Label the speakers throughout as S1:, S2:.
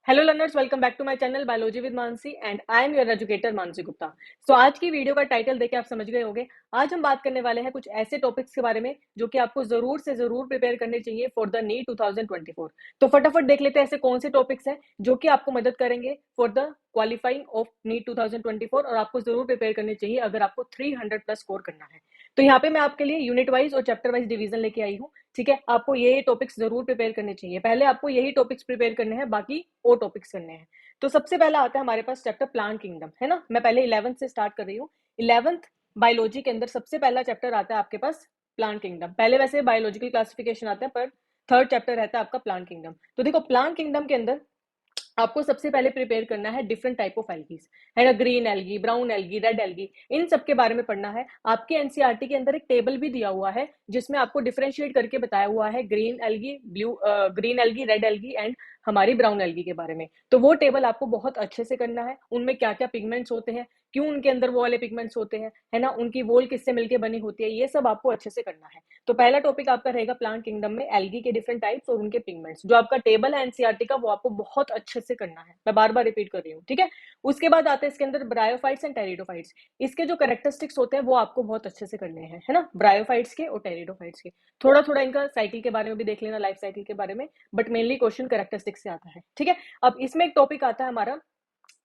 S1: Hello learners, welcome back to my channel biology with Mansi and I am your educator Mansi Gupta. So आज की video का title देके आप समझ गए होंगे। आज हम बात करने वाले हैं कुछ ऐसे टॉपिक्स के बारे में जो कि आपको जरूर से जरूर प्रिपेयर करने चाहिए फॉर द नीट 2024। तो फटाफट देख लेते हैं ऐसे कौन से टॉपिक्स हैं जो कि आपको मदद करेंगे for the qualifying of NEET 2024 और आपको जरूर प्रिपेयर करनी चाहिए अगर आपको 300 प्लस स्कोर करना है। तो यहाँ पे मैं आपके लिए यूनिट वाइज और चैप्टर वाइज डिवीजन लेके आई हूँ। ठीक है, आपको ये टॉपिक्स जरूर प्रिपेयर करने चाहिए। पहले आपको यही टॉपिक्स प्रिपेयर करने हैं, बाकी और टॉपिक्स करने हैं। तो सबसे पहला आता है हमारे पास चैप्टर प्लांट किंगडम, है ना। मैं पहले 11th से स्टार्ट कर रही हूँ। 11th बायोलॉजी के अंदर सबसे पहला चैप्टर आता है आपके पास प्लांट किंगडम। पहले वैसे बायोलॉजिकल क्लासिफिकेशन आता है, पर थर्ड चैप्टर रहता है आपका प्लांट किंगडम। तो देखो, प्लांट किंगडम के अंदर आपको सबसे पहले प्रिपेयर करना है डिफरेंट टाइप ऑफ एल्गीज, है ना। Green algae, brown algae, red algae, इन सब के बारे में पढ़ना है। आपके एनसीईआरटी के अंदर एक टेबल भी दिया हुआ है जिसमें आपको डिफरेंशिएट करके बताया हुआ है green algae, green algae, red algae and हमारी ब्राउन एल्गी के बारे में। तो वो टेबल आपको बहुत अच्छे से करना है। उनमें क्या क्या पिगमेंट्स होते हैं, क्यों उनके अंदर वो वाले पिगमेंट्स होते हैं, है ना, उनकी वोल किससे मिलकर बनी होती है, ये सब आपको अच्छे से करना है। तो पहला टॉपिक आपका रहेगा प्लांट किंगडम में एल्गी के डिफरेंट टाइप्स और उनके पिगमेंट्स। जो आपका टेबल है एनसीईआरटी का, वो आपको बहुत अच्छे से करना है। मैं बार बार रिपीट कर रही हूँ, ठीक है। उसके बाद आते हैं इसके अंदर ब्रायोफाइट्स एंड टेरिडोफाइट्स। इसके जो कैरेक्टरिस्टिक्स होते हैं वो आपको बहुत अच्छे से करने हैं, है ना, ब्रायोफाइट्स के और टेरिडोफाइट्स के। थोड़ा थोड़ा इनका साइकिल के बारे में भी देख लेना, लाइफ साइकिल के बारे में, बट मेनली क्वेश्चन कैरेक्टरिस्टिक्स से आता है, ठीक है। अब इसमें एक टॉपिक आता है हमारा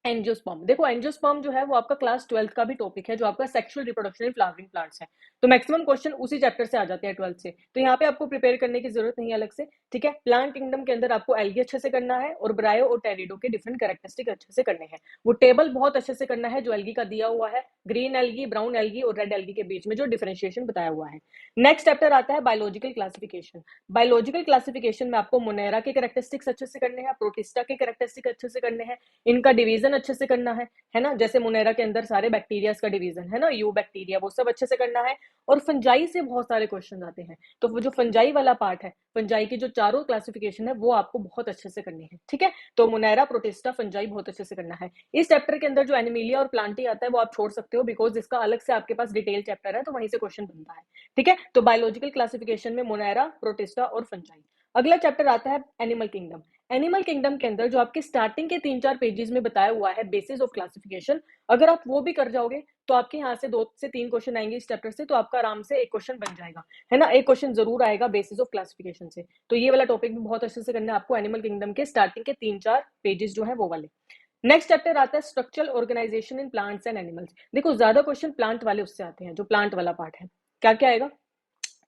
S1: एंजियोस्पर्म। देखो, एंजियोस्पर्म जो है वो आपका क्लास 12th का भी टॉपिक है, जो आपका sexual reproduction in flowering plants है। तो मैक्सिमम क्वेश्चन उसी चैप्टर से आ जाते हैं 12th से, तो यहाँ पे आपको प्रिपेयर करने की जरूरत नहीं है अलग से, ठीक है। प्लांट किंगडम के अंदर आपको एल्गी अच्छे से करना है और ब्रायो और टेरिडो के डिफरेंट कैरेक्टरिस्टिक अच्छे से करने हैं। वो टेबल बहुत अच्छे से करना है जो एल्गी का दिया हुआ है, ग्रीन एल्गी, ब्राउन एल्गी और रेड एल्गी के बीच में जो डिफरेंशिएशन बताया हुआ है। नेक्स्ट चैप्टर आता है बायोलॉजिकल क्लासिफिकेशन। बायोलॉजिकल क्लासिफिकेशन में आपको मोनेरा के कैरेक्टरिस्टिक्स अच्छे से करने हैं, प्रोटिस्टा के कैरेक्टरिस्टिक अच्छे से करने हैं, इनका डिवीजन अच्छे से करना है ना। जैसे मोनेरा के अंदर सारे बैक्टीरिया का डिवीजन है ना, यू बैक्टीरिया, वो सब अच्छे से करना है। और फंजाई से बहुत सारे क्वेश्चन आते हैं, तो वो जो फंजाई वाला पार्ट है, फंजाई की जो चारों क्लासिफिकेशन है वो आपको बहुत अच्छे से करनी है, ठीक है। तो मोनेरा, प्रोटिस्टा, फंजाई बहुत अच्छे से करना है। इस चैप्टर के अंदर जो एनिमिलिया और प्लांटी आता है वो आप छोड़ सकते हो, बिकॉज इसका अलग से आपके पास डिटेल चैप्टर है, तो वहीं से क्वेश्चन बनता है, ठीक है। तो बायोलॉजिकल क्लासिफिकेशन में मोनेरा, प्रोटिस्टा और फंजाई। अगला चैप्टर आता है एनिमल किंगडम। एनिमल किंगडम के अंदर जो आपके स्टार्टिंग के 3-4 पेजेस में बताया हुआ है बेसिस ऑफ क्लासिफिकेशन, अगर आप वो भी कर जाओगे तो आपके यहाँ से 2 से 3 क्वेश्चन आएंगे इस चैप्टर से, तो आपका आराम से एक क्वेश्चन बन जाएगा, है ना। एक क्वेश्चन जरूर आएगा बेसिस ऑफ क्लासिफिकेशन से। तो ये वाला टॉपिक भी बहुत अच्छे से करना है आपको, एनिमल किंगडम के स्टार्टिंग के 3-4 पेजेस जो है वो वाले। नेक्स्ट चैप्टर आता है structural organisation in plants and animals. देखो, ज्यादा क्वेश्चन प्लांट वाले उससे आते हैं, जो प्लांट वाला पार्ट है। क्या क्या आएगा?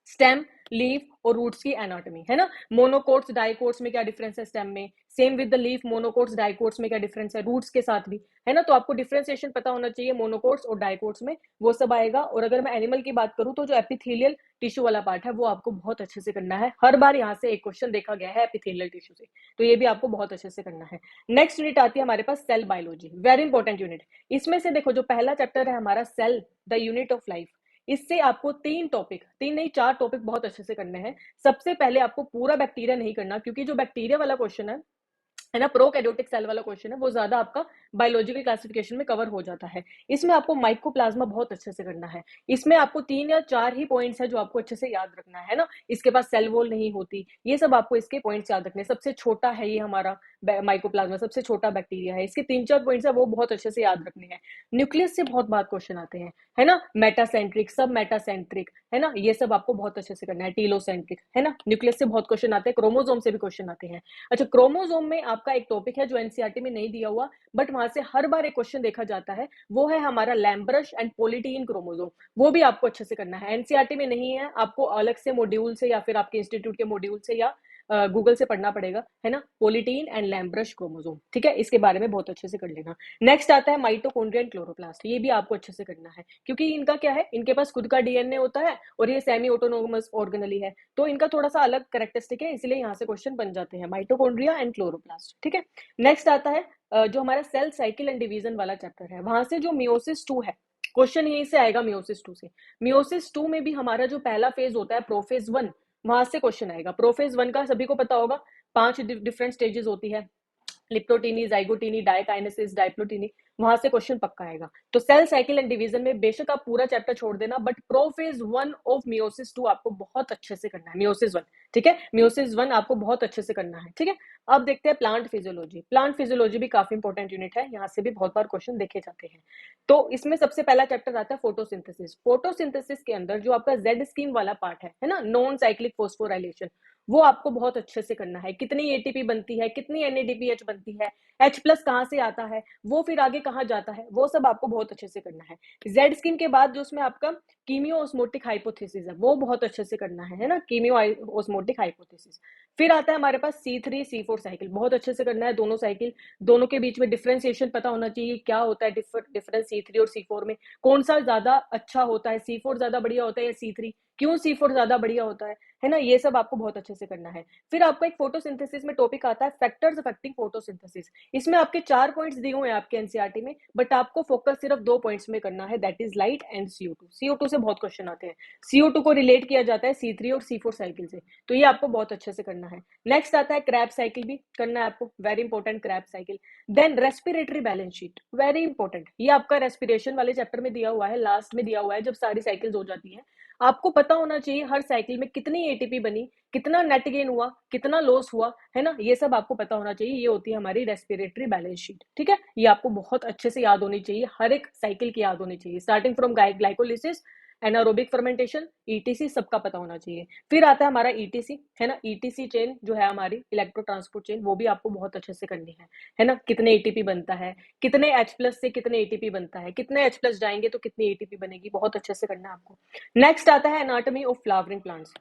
S1: स्टेम, लीफ और रूट्स की एनाटॉमी, है ना। मोनोकोट्स, डाइकोट्स में क्या डिफरेंस है स्टेम में, same with the leaf, monocots, dicots में क्या डिफरेंस है, रूट्स के साथ भी, है ना। तो आपको डिफरेंशिएशन पता होना चाहिए मोनोकोट्स और डाइकोट्स में, वो सब आएगा। और अगर मैं एनिमल की बात करूं तो जो एपिथेलियल टिश्यू वाला पार्ट है वो आपको बहुत अच्छे से करना है। हर बार यहाँ से एक क्वेश्चन देखा गया है एपिथेलियल टिश्यू से, तो ये भी आपको बहुत अच्छे से करना है। नेक्स्ट यूनिट आती है हमारे पास cell biology, very important unit. इसमें से देखो, जो पहला चैप्टर है हमारा cell the unit of life, इससे आपको 3 नहीं 4 टॉपिक बहुत अच्छे से करने हैं। सबसे पहले आपको पूरा बैक्टीरिया नहीं करना, क्योंकि जो बैक्टीरिया वाला क्वेश्चन है ना, प्रोकैरियोटिक सेल वाला क्वेश्चन है, वो ज्यादा आपका बायोलॉजिकल क्लासिफिकेशन में कवर हो जाता है। इसमें आपको माइकोप्लाज्मा बहुत अच्छे से करना है। इसमें आपको 3 या 4 ही पॉइंट्स है जो आपको अच्छे से याद रखना है ना। इसके पास सेल वॉल नहीं होती, ये सब आपको इसके पॉइंट्स याद रखने। सबसे छोटा है ये हमारा माइकोप्लाज्मा, सबसे छोटा बैक्टीरिया है, इसके 3-4 पॉइंट्स है वो बहुत अच्छे से याद रखने हैं। न्यूक्लियस से बहुत बार क्वेश्चन आते हैं, है ना। मेटासेंट्रिक, सब मेटासेंट्रिक, है ना, ये सब आपको बहुत अच्छे से करना है। टीलोसेंट्रिक, है ना, न्यूक्लियस से बहुत क्वेश्चन आते हैं। क्रोमोसोम से भी क्वेश्चन आते हैं। अच्छा, क्रोमोसोम में आपका एक टॉपिक है जो एनसीईआरटी में नहीं दिया हुआ, बट वहां से हर बार एक क्वेश्चन देखा जाता है, वो है हमारा लैम्ब्रश एंड पोलिटीन क्रोमोसोम। वो भी आपको अच्छे से करना है, एनसीईआरटी में नहीं है, आपको अलग से मॉड्यूल से या फिर आपके इंस्टीट्यूट के मॉड्यूल से या गूगल से पढ़ना पड़ेगा, है ना। पोलिटीन एंड लैम्ब्रश क्रोमोसोम, ठीक है, इसके बारे में बहुत अच्छे से कर लेना। नेक्स्ट आता है माइटोकॉन्ड्रिया एंड क्लोरोप्लास्ट। ये भी आपको अच्छे से करना है, क्योंकि इनका क्या है, इनके पास खुद का डीएनए होता है और ये सेमी ऑटोनोमस ऑर्गेनली है, तो इनका थोड़ा सा अलग कैरेक्टरिस्टिक है, इसलिए यहाँ से क्वेश्चन बन जाते हैं माइटोकॉन्ड्रिया एंड क्लोरोप्लास्ट, ठीक है। नेक्स्ट आता है जो हमारा सेल साइकिल एंड डिवीजन वाला चैप्टर है, वहां से जो मियोसिस 2 है, क्वेश्चन यहीं से आएगा मियोसिस 2 से। मियोसिस 2 में भी हमारा जो पहला फेज होता है प्रोफेज 1, वहां से क्वेश्चन आएगा। प्रोफेज 1 का सभी को पता होगा, 5 डिफरेंट स्टेजेस होती है, लिप्टोटीनी, जाइगोटीनी, डायकाइनेसिस, डाइप्लोटीनी, वहां से क्वेश्चन पक्का आएगा। तो सेल साइकिल एंड डिवीजन में बेशक आप पूरा चैप्टर छोड़ देना, बट प्रोफेज 1 ऑफ मियोसिस 2 आपको बहुत अच्छे से करना है। मियोसिस 1, ठीक है, मियोसिस 1 आपको बहुत अच्छे से करना है, ठीक है। अब देखते हैं प्लांट फिजियोलॉजी। प्लांट फिजियोलॉजी भी काफी इंपॉर्टेंट यूनिट है, यहाँ से भी बहुत बार क्वेश्चन देखे जाते हैं। तो इसमें सबसे पहला चैप्टर आता है फोटोसिंथेसिस। फोटोसिंथेसिस के अंदर जो आपका जेड स्कीम वाला पार्ट है ना, नॉन साइक्लिक फोस्फोराइलेशन, वो आपको बहुत अच्छे से करना है। कितनी एटीपी बनती है, कितनी एनएडीपीएच बनती है, H प्लस कहाँ से आता है, वो फिर आगे कहाँ जाता है, वो सब आपको बहुत अच्छे से करना है। जेड स्कीम के बाद जो उसमें आपका कीमियो ऑस्मोटिक हाइपोथेसिस है, वो बहुत अच्छे से करना है ना, कीमियो ऑस्मोटिक हाइपोथेसिस। फिर आता है हमारे पास C3 C4 साइकिल, बहुत अच्छे से करना है दोनों साइकिल। दोनों के बीच में डिफरेंशिएशन पता होना चाहिए, क्या होता है डिफरेंस C3 और C4 में, कौन सा ज्यादा अच्छा होता है, C4 ज्यादा बढ़िया होता है या C3, क्यों C4 ज्यादा बढ़िया होता है ना, ये सब आपको बहुत अच्छे से करना है। फिर आपका एक फोटोसिंथेसिस में टॉपिक आता है फैक्टर्स अफेक्टिंग फोटोसिंथेसिस। इसमें आपके 4 पॉइंट्स दिए हुए हैं आपके एनसीईआरटी में, बट आपको फोकस सिर्फ 2 पॉइंट्स में करना है, that is light and CO2। CO2 से बहुत क्वेश्चन आते हैं, CO2 को रिलेट किया जाता है C3 और C4 साइकिल से, तो ये आपको बहुत अच्छे से करना है। नेक्स्ट आता है क्रैब साइकिल, भी करना है आपको, very important Krebs cycle. Then respiratory balance sheet, very important, ये आपका रेस्पिरेशन वाले चैप्टर में दिया हुआ है, लास्ट में दिया हुआ है, जब सारी साइकिल्स हो जाती है। आपको पता होना चाहिए हर साइकिल में कितनी एटीपी बनी, कितना नेट गेन हुआ, कितना लॉस हुआ, है ना, ये सब आपको पता होना चाहिए। ये होती है हमारी रेस्पिरेटरी बैलेंस शीट, ठीक है। ये आपको बहुत अच्छे से याद होनी चाहिए, हर एक साइकिल की याद होनी चाहिए, starting from glycolysis, anaerobic fermentation, etc, सबका पता होना चाहिए। फिर आता है हमारा ईटीसी, है ना, ईटीसी चेन जो है हमारी इलेक्ट्रो ट्रांसपोर्ट चेन, वो भी आपको बहुत अच्छे से करनी है ना, कितने एटीपी बनता है, कितने H प्लस से कितने एटीपी बनता है, कितने H प्लस जाएंगे तो कितनी एटीपी बनेगी, बहुत अच्छे से करना है आपको। नेक्स्ट आता है एनाटॉमी ऑफ फ्लावरिंग प्लांट्स।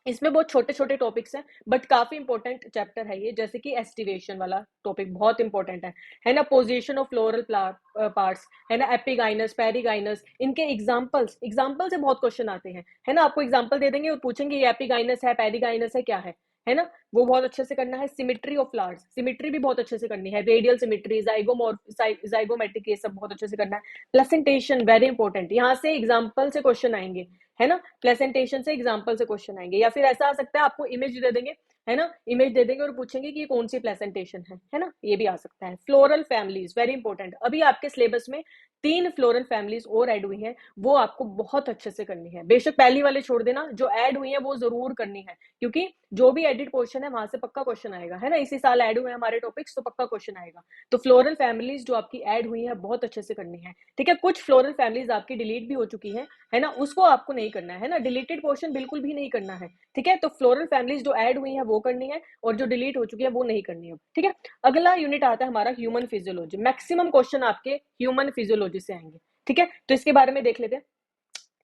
S1: इसमें बहुत छोटे छोटे टॉपिक्स हैं, बट काफी इंपॉर्टेंट चैप्टर है ये, जैसे कि एस्टिवेशन वाला टॉपिक बहुत इंपॉर्टेंट है ना, पोजीशन ऑफ फ्लोरल पार्ट्स, है ना, एपिगाइनस, पेरिगाइनस, इनके एग्जांपल से बहुत क्वेश्चन आते हैं, है ना, आपको एग्जांपल दे देंगे और पूछेंगे ये एपिगाइनस है, पेरिगाइनस है, क्या है ना, वो बहुत अच्छे से करना है। सिमिट्री ऑफ फ्लावर्स, सिमिट्री भी बहुत अच्छे से करनी है, रेडियल सिमिट्री, जाइगोमेट्रिक, ये सब बहुत अच्छे से करना है। प्लेसेंटेशन वेरी इंपॉर्टेंट, यहाँ से एग्जाम्पल से क्वेश्चन आएंगे, है ना, प्लेसेंटेशन से एग्जांपल से क्वेश्चन आएंगे, या फिर ऐसा आ सकता है आपको इमेज दे देंगे, है ना, इमेज दे देंगे और पूछेंगे कि ये कौन सी प्लेसेंटेशन है ना, ये भी आ सकता है। फ्लोरल फैमिलीज वेरी इंपॉर्टेंट, अभी आपके सिलेबस में 3 फ्लोरल फैमिलीज और ऐड हुई हैं, वो आपको बहुत अच्छे से करनी है। बेशक पहली वाले छोड़ देना, जो ऐड हुई है वो जरूर करनी है, क्योंकि जो भी एडिट पोर्शन है वहां से पक्का क्वेश्चन आएगा, है ना, इसी साल ऐड हुए हमारे टॉपिक्स, तो पक्का क्वेश्चन आएगा। तो फ्लोरल फैमिलीज जो आपकी ऐड हुई है बहुत अच्छे से करनी है, ठीक है। कुछ फ्लोरल फैमिलीज आपकी डिलीट भी हो चुकी है ना, उसको आपको नहीं करना है ना, डिलीटेड पोर्शन बिल्कुल भी नहीं करना है, ठीक है। तो फ्लोरल फैमिलीज जो ऐड हुई है वो करनी है, और जो डिलीट हो चुकी है वो नहीं करनी है, ठीक है। अगला यूनिट आता है हमारा ह्यूमन फिजियोलॉजी। मैक्सिमम क्वेश्चन आपके ह्यूमन फिजियोलॉजी से आएंगे, ठीक है। तो इसके बारे में देख लेते हैं।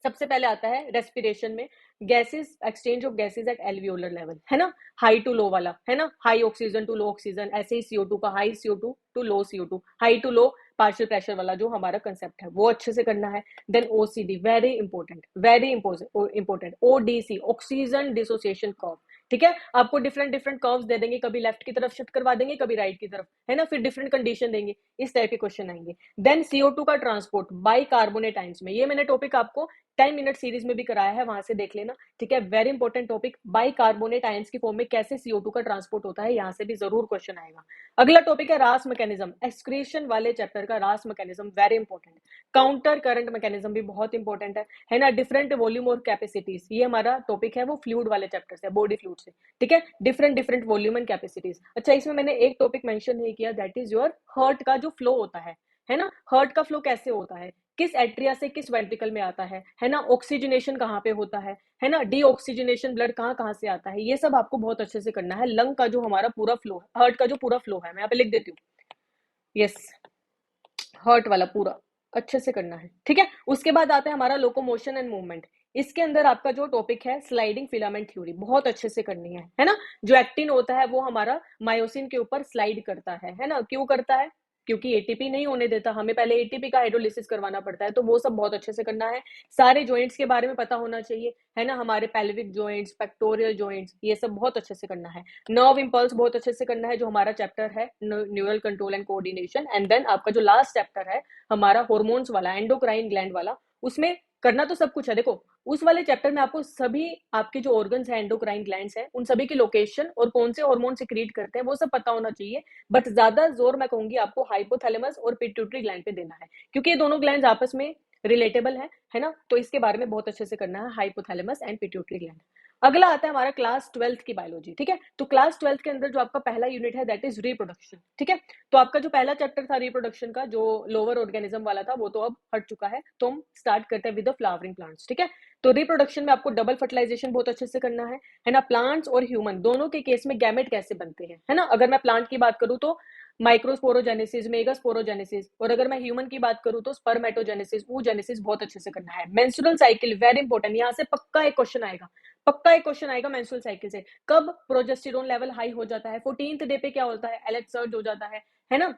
S1: सबसे पहले आता है रेस्पिरेशन में gases, exchange of gases at alveolar level, है ना, हाई टू लो वाला, है ना, high oxygen to low oxygen, ऐसे ही CO2 का high CO2 to low CO2, high to low partial pressure वाला जो हमारा कंसेप्ट है वो अच्छे से करना है। Then OCD very important, very important. ODC oxygen dissociation curve, ठीक है, आपको डिफरेंट डिफरेंट कर्व्स दे देंगे, कभी लेफ्ट की तरफ शिफ्ट करवा देंगे, कभी राइट की तरफ, है ना, फिर डिफरेंट कंडीशन देंगे, इस टाइप के क्वेश्चन आएंगे। देन CO2 का ट्रांसपोर्ट बाई कार्बोनेट आयंस में, ये मैंने टॉपिक आपको 10 मिनट सीरीज में भी कराया है, वहां से देख लेना, ठीक है। Very important topic, by carbonate ions की फॉर्म में कैसे CO2 का ट्रांसपोर्ट होता है, यहाँ से भी जरूर क्वेश्चन आएगा। अगला टॉपिक है रास मैकेनिज्म, एक्सक्रीशन वाले चैप्टर का रास mechanism very important. Counter current mechanism भी बहुत इंपॉर्टेंट है ना। डिफरेंट वॉल्यूम और कैपेसिटीज, ये हमारा टॉपिक है, वो फ्लूइड वाले चैप्टर से, बॉडी फ्लूइड से, ठीक है। Different different volume and capacities. अच्छा, इसमें मैंने एक टॉपिक मेंशन नहीं किया, दैट इज योर हार्ट का जो फ्लो होता है ना, हार्ट का फ्लो कैसे होता है, किस एट्रिया से किस वेंट्रिकल में आता है ना, ऑक्सीजनेशन कहाँ पे होता है ना, डीऑक्सीजनेशन ब्लड कहाँ कहाँ से आता है, ये सब आपको बहुत अच्छे से करना है। लंग का जो हमारा पूरा फ्लो है, हार्ट का जो पूरा फ्लो है, मैं यहाँ पे लिख देती हूँ, यस, हार्ट वाला पूरा अच्छे से करना है, ठीक है। उसके बाद आता है हमारा लोकोमोशन एंड मूवमेंट। इसके अंदर आपका जो टॉपिक है स्लाइडिंग फिलामेंट थ्योरी, बहुत अच्छे से करनी है ना। जो एक्टिन होता है वो हमारा मायोसिन के ऊपर स्लाइड करता है ना, क्यों करता है, क्योंकि एटीपी नहीं होने देता, हमें पहले एटीपी का हाइड्रोलिसिस करवाना पड़ता है, तो वो सब बहुत अच्छे से करना है। सारे जॉइंट्स के बारे में पता होना चाहिए, है ना, हमारे पेल्विक जॉइंट्स, पेक्टोरियल जॉइंट्स, ये सब बहुत अच्छे से करना है। नर्व इंपल्स बहुत अच्छे से करना है, जो हमारा चैप्टर है neural control and coordination. And then आपका जो लास्ट चैप्टर है हमारा हार्मोन्स वाला, एंडोक्राइन ग्लैंड वाला, उसमें करना तो सब कुछ है। देखो, उस वाले चैप्टर में आपको सभी आपके जो ऑर्गन्स हैं, एंडोक्राइन ग्लैंड्स हैं, उन सभी की लोकेशन और कौन से हार्मोन सिक्रीट करते हैं वो सब पता होना चाहिए। बट ज्यादा जोर मैं कहूंगी आपको हाइपोथैलेमस और पिट्यूटरी ग्लैंड पे देना है, क्योंकि ये दोनों ग्लैंड्स आपस में रिलेटेबल है ना, तो इसके बारे में बहुत अच्छे से करना है, हाइपोथैलेमस एंड पिट्यूटरी ग्लैंड। अगला आता है हमारा क्लास 12th की बायोलॉजी, ठीक है। तो क्लास 12th के अंदर जो आपका पहला यूनिट है दैट इज रिप्रोडक्शन, ठीक है। तो आपका जो पहला चैप्टर था रिप्रोडक्शन का, जो लोअर ऑर्गेनिज्म वाला था, वो तो अब हट चुका है। तो हम स्टार्ट करते हैं विद द फ्लावरिंग प्लांट्स, ठीक है। तो रिप्रोडक्शन में आपको डबल फर्टिलाइजेशन बहुत अच्छे से करना है ना। प्लांट्स और ह्यूमन दोनों के केस में गैमेट कैसे बनते हैं, है ना। अगर मैं प्लांट की बात करूं तो माइक्रोस्पोरोजेनेसिस, मेगास्पोरोजेनेसिस, और अगर मैं ह्यूमन की बात करूं तो स्पर्मेटोजेनेसिस, oogenesis बहुत अच्छे से करना है। मेंस्ट्रुअल साइकिल वेरी इंपॉर्टेंट, यहाँ से पक्का एक क्वेश्चन आएगा, पक्का एक क्वेश्चन आएगा मेंस्ट्रुअल साइकिल से। कब प्रोजेस्टेरोन लेवल हाई हो जाता है, 14th डे पे क्या होता है, एलेट सर्ज हो जाता है ना।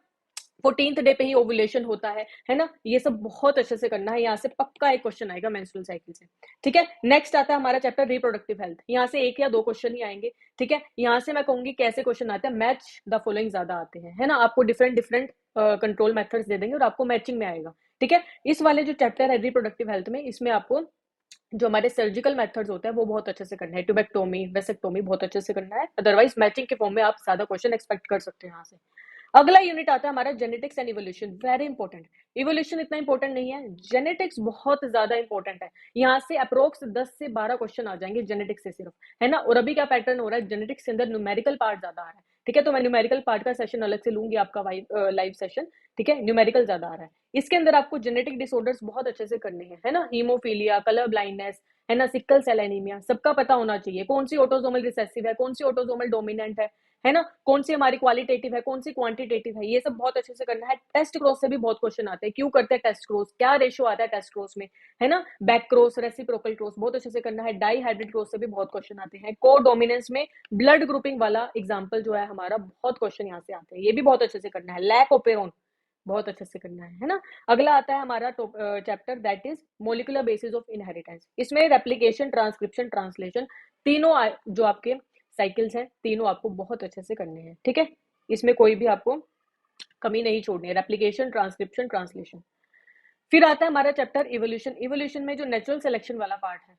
S1: 14th डे पे ही ओवुलेशन होता है ना। ये सब बहुत अच्छे से करना है, यहाँ से पक्का एक क्वेश्चन आएगा मेंस्ट्रुअल साइकिल से, ठीक है। नेक्स्ट आता है हमारा चैप्टर रिप्रोडक्टिव हेल्थ, यहाँ से एक या दो क्वेश्चन ही आएंगे, ठीक है। यहाँ से मैं कहूंगी कैसे क्वेश्चन आते हैं, मैच द फॉलोइंग ज्यादा आते हैं, है ना। आपको different different control methods they देंगे और आपको मैचिंग में आएगा, ठीक है। इस वाले जो चैप्टर है रिप्रोडक्टिव हेल्थ में, इसमें आपको जो हमारे सर्जिकल मेथड्स होते हैं वो बहुत अच्छे से करना है, ट्यूबेक्टोमी, वेसेक्टोमी बहुत अच्छे से करना है, अदरवाइज मैचिंग के फॉर्म में आप ज्यादा क्वेश्चन एक्सपेक्ट कर सकते हैं यहाँ से। अगला यूनिट आता है हमारा genetics and evolution, very important. Evolution इतना इंपॉर्टेंट नहीं है, जेनेटिक्स बहुत ज्यादा इंपॉर्टेंट है। यहाँ से अप्रोक्स 10 से 12 क्वेश्चन आ जाएंगे जेनेटिक्स से सिर्फ, है ना। और अभी क्या पैटर्न हो रहा है, जेनेटिक्स के अंदर न्यूमेरिकल पार्ट ज्यादा आ रहा है, ठीक है। तो मैं न्यूमेरिकल पार्ट का सेशन अलग से लूंगी, आपका लाइव सेशन, ठीक है। न्यूमेरिकल ज्यादा आ रहा है, इसके अंदर आपको जेनेटिक डिसऑर्डर्स बहुत अच्छे से करने हैं, है ना। हीमोफीलिया, कलर ब्लाइंडनेस, है ना, सिकल सेल एनीमिया, सबका पता होना चाहिए। कौन सी ऑटोसोमल रिसेसिव है, कौन सी ऑटोसोमल डोमिनेंट है ना। कौन सी हमारी क्वालिटेटिव है, कौन सी क्वांटिटेटिव है, ये सब बहुत अच्छे से करना है। टेस्ट क्रॉस से भी बहुत क्वेश्चन आते हैं, क्यों करते हैं टेस्ट क्रॉस, क्या रेशियो आता है टेस्ट क्रॉस में, है ना। बैक क्रॉस, रेसिप्रोकल क्रॉस बहुत अच्छे से करना है। डाई हाइब्रिड क्रॉस से भी बहुत क्वेश्चन आते हैं। को डोमिनेंस में ब्लड ग्रुपिंग वाला एग्जाम्पल जो है हमारा, बहुत क्वेश्चन यहाँ से आते हैं, ये भी बहुत अच्छे से करना है। लैक ओपेरोन बहुत अच्छे से करना है ना। अगला आता है हमारा chapter that is molecular basis of inheritance. इसमें रेप्लिकेशन, ट्रांसक्रिप्शन, ट्रांसलेशन, तीनों जो आपके साइकिल्स हैं, तीनों आपको बहुत अच्छे से करने हैं, ठीक है। इसमें कोई भी आपको कमी नहीं छोड़नी है, रेप्लिकेशन, ट्रांसक्रिप्शन, ट्रांसलेशन। फिर आता है हमारा चैप्टर इवोल्यूशन। इवोल्यूशन में जो नेचुरल सिलेक्शन वाला पार्ट है,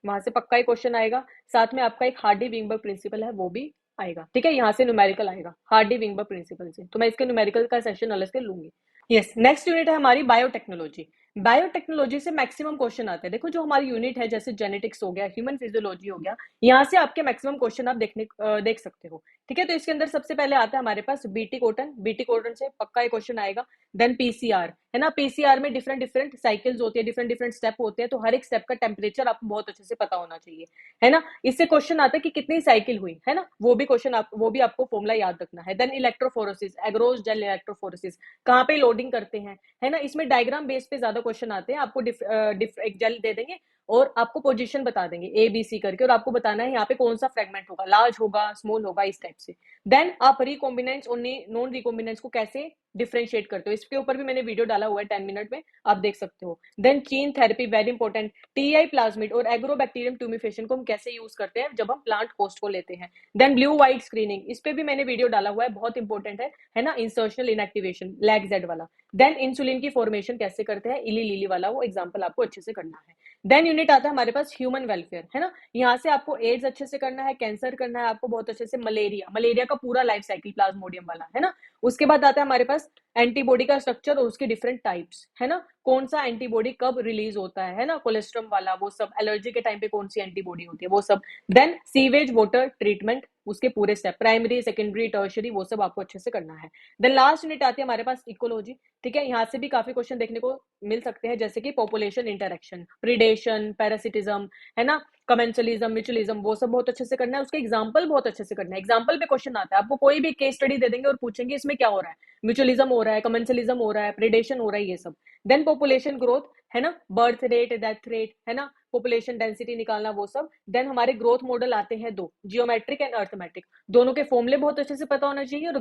S1: वहां से पक्का ही क्वेश्चन आएगा। साथ में आपका एक हार्डी विंगबर्ग प्रिंसिपल है, वो भी आएगा, ठीक है। यहाँ से न्यूमेरिकल आएगा हार्डी विंगबर्ग प्रिंसिपल से, तो मैं इसके न्यूमेरिकल का सेशन अलग से लूंगी। यस, नेक्स्ट यूनिट है हमारी बायोटेक्नोलॉजी। बायोटेक्नोलॉजी से मैक्सिमम क्वेश्चन आते हैं। देखो जो हमारी यूनिट है, जैसे जेनेटिक्स हो गया, ह्यूमन फिजियोलॉजी हो गया, यहाँ से आपके मैक्सिमम क्वेश्चन आप देख सकते हो, ठीक है। तो इसके अंदर सबसे पहले आता है हमारे पास बीटी कॉटन। बीटी कॉटन से पक्का एक क्वेश्चन आएगा। देन पीसीआर, है ना। पीसीआर में डिफरेंट डिफरेंट साइकिल्स होती है, डिफरेंट डिफरेंट स्टेप होते हैं, तो हर एक स्टेप का टेम्परेचर आपको बहुत अच्छे से पता होना चाहिए, है ना। इससे क्वेश्चन आता है कि कितनी साइकिल हुई, है ना, वो भी क्वेश्चन वो भी आपको फॉर्मूला याद रखना है। Then electrophoresis, agarose gel electrophoresis, कहाँ पे लोडिंग करते हैं, है ना। इसमें डायग्राम बेस पे ज्यादा क्वेश्चन आते हैं। आपको एक जेल दे देंगे और आपको पोजीशन बता देंगे ए बी सी करके, और आपको बताना है यहाँ पे कौन सा फ्रेगमेंट होगा, लार्ज होगा, स्मॉल होगा, इस टाइप से। देन आप रिकॉम्बिनेंट्स और नॉन रिकॉम्बिनेंट्स को कैसे डिफरेंशिएट करते हो, इसके ऊपर भी मैंने वीडियो डाला हुआ है 10 मिनट में, आप देख सकते हो। Then gene therapy, very important. Ti plasmid और एग्रोबैक्टीरियम ट्यूमिफिकेशन को हम कैसे यूज करते हैं जब हम प्लांट होस्ट को लेते हैं। देन ब्लू व्हाइट स्क्रीनिंग, इस पे भी मैंने वीडियो डाला हुआ है, बहुत इंपॉर्टेंट है ना। इंसर्शनल इनएक्टिवेशन, लैग जेड वाला। देन इंसुलिन की फॉर्मेशन कैसे करते हैं, इली लिली वाला, वो एग्जाम्पल आपको अच्छे से करना है। देन यूनिट आता है हमारे पास ह्यूमन वेलफेयर, है ना। यहाँ से आपको एड्स अच्छे से करना है, कैंसर करना है आपको बहुत अच्छे से, मलेरिया का पूरा लाइफ साइकिल प्लाज्मोडियम वाला, है ना। उसके बाद आता है हमारे पास एंटीबॉडी का स्ट्रक्चर और उसके डिफरेंट टाइप्स, है ना। कौन सा एंटीबॉडी कब रिलीज होता है ना, कोलेस्ट्रम वाला, वो सब। एलर्जी के टाइम पे कौन सी एंटीबॉडी होती है, वो सब। देन सीवेज वाटर ट्रीटमेंट, उसके पूरे स्टेप, प्राइमरी, सेकेंडरी, टर्शरी, वो सब आपको अच्छे से करना है। देन लास्ट यूनिट आती है हमारे पास इकोलॉजी, ठीक है। यहाँ से भी काफी क्वेश्चन देखने को मिल सकते हैं, जैसे कि पॉपुलेशन इंटरेक्शन, प्रीडेशन, पैरासिटिज्म, है ना, कमेंसलिज्म, म्यूचुअलिज्म, वो सब बहुत अच्छे से करना है। उसके एग्जाम्पल बहुत अच्छे से करना है, एग्जाम्पल पे क्वेश्चन आता है। आपको कोई भी केस स्टडी दे देंगे और पूछेंगे इसमें क्या हो रहा है, म्यूचुअलिज्म हो रहा है, कमेंसलिज्म हो रहा है, प्रीडेशन हो रहा है, ये सब। देन पॉपुलेशन ग्रोथ, है ना, बर्थ रेट, डेथ रेट, है ना, पॉपुलेशन डेंसिटी निकालना, वो सब। देन हमारे ग्रोथ मॉडल आते हैं दो, जियोमेट्रिक एंड अर्थमेटिक, दोनों के फॉर्मूले बहुत अच्छे से पता होना चाहिए। और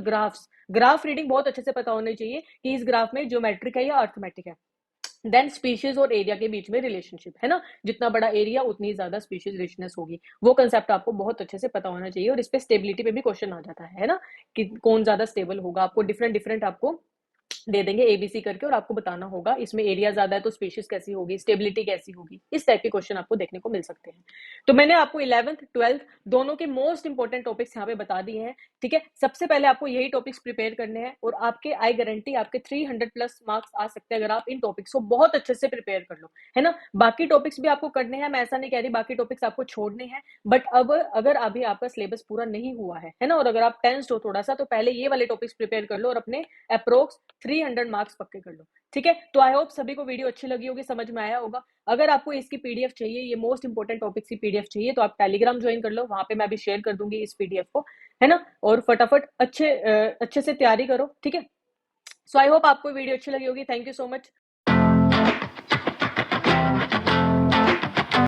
S1: ग्राफ रीडिंग बहुत अच्छे से पता होनी चाहिए कि इस ग्राफ में जियोमेट्रिक है या अर्थमेटिक है। देन स्पीशीज और एरिया के बीच में रिलेशनशिप, है ना, जितना बड़ा एरिया उतनी ज्यादा स्पीशीज रिचनेस होगी, वो कंसेप्ट आपको बहुत अच्छे से पता होना चाहिए। और इस पे स्टेबिलिटी पे भी क्वेश्चन आ जाता है ना, कि कौन ज्यादा स्टेबल होगा। आपको डिफरेंट डिफरेंट आपको दे देंगे एबीसी करके, और आपको बताना होगा इसमें एरिया ज्यादा है तो स्पीशीज कैसी होगी, स्टेबिलिटी कैसी होगी, इस टाइप के क्वेश्चन आपको देखने को मिल सकते हैं। तो मैंने आपको 11th 12th दोनों के मोस्ट इंपॉर्टेंट टॉपिक्स यहाँ पे बता दिए हैं। ठीक है, सबसे पहले आपको यही टॉपिक्स प्रिपेयर करने हैं, और आपके आई गारंटी आपके 300 प्लस मार्क्स आ सकते हैं अगर आप इन टॉपिक्स को बहुत अच्छे से प्रिपेयर कर लो, है ना। बाकी टॉपिक्स भी आपको करने हैं, मैं ऐसा नहीं कह रही बाकी टॉपिक्स आपको छोड़ने हैं, बट अब अगर अभी आपका सिलेबस पूरा नहीं हुआ है ना, और अगर आप टेंस्ड हो थोड़ा सा, तो पहले ये वाले टॉपिक्स प्रिपेयर कर लो और अपने अप्रोक्स 300 मार्क्स पक्के कर लो। ठीक है, तो आई होप सभी को वीडियो अच्छी लगी होगी, समझ में आया होगा। अगर आपको इसकी पीडीएफ चाहिए, ये मोस्ट इंपोर्टेंट टॉपिक्स की पीडीएफ चाहिए, तो आप टेलीग्राम ज्वाइन कर लो, वहां पे मैं अभी शेयर कर दूंगी इस पीडीएफ को, है ना। और फटाफट अच्छे से तैयारी करो। ठीक है, सो आई होप आपको वीडियो अच्छी लगी होगी। Thank you so much.